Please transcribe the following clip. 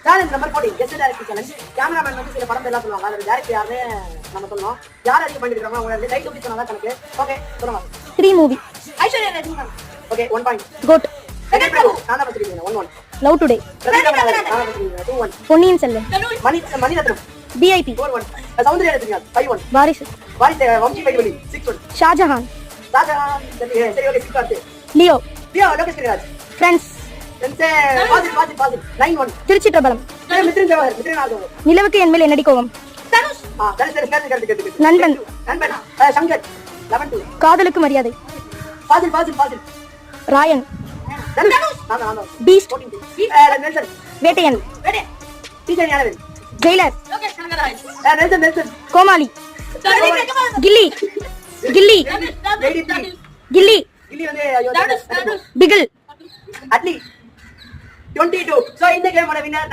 Challenge number 14 guest director challenge. Cameraman வந்து சில படம் எல்லாம் சொல்லுவாங்க. அது டைரக்டர் யாருன்னு நம்ம சொல்லணும். யார் அதிகம் பண்ணிருக்காங்க அவங்க வந்து டைட்டில் சொன்னா தான் கணக்கு. ஓகே சொல்லுங்க. 3 movie. Aishwarya Rajinikanth. Okay 1 point. GOAT. Venkat Prabhu. நான் தான் பத்திரிக்கேன் 1-1. Love today. பிரதீப் நாராயணன். நான் தான் பத்திரிக்கேன் 2-1. பொன்னியின் செல்வன். மணிரத்னம். VIP. 4-1. சௌந்தர்யா ரஜினிகாந்த் 5-1. வாரிசு. வாரிசு வம்சி பைவலி 6-1. ஷாஜஹான். ஷாஜஹான் சரி okay 6-1. Leo. Lokesh Kanagaraj. Friends. Fazil 9-1. Trichy பிரபலம். மித்ரன் ஜவஹர். நிலவுக்கு என் மேல் என்னடி கோவம். தனுஷ். கரெக்ட். நண்பன். சங்கர் 11-2. காதலுக்கு மரியாதை. பாசில். ராயன். தனுஷ். நான் Beast. 14-2. Nelson. Vettaiyan. TJ Gnanavel. Jailer. Lokesh Kanagaraj. Nelson. Comali. Ghilli. Ghilli. Ghilli. Ghilli வந்து பிகில். அட்லி 22. சோ இந்த கேமோட வின்னர்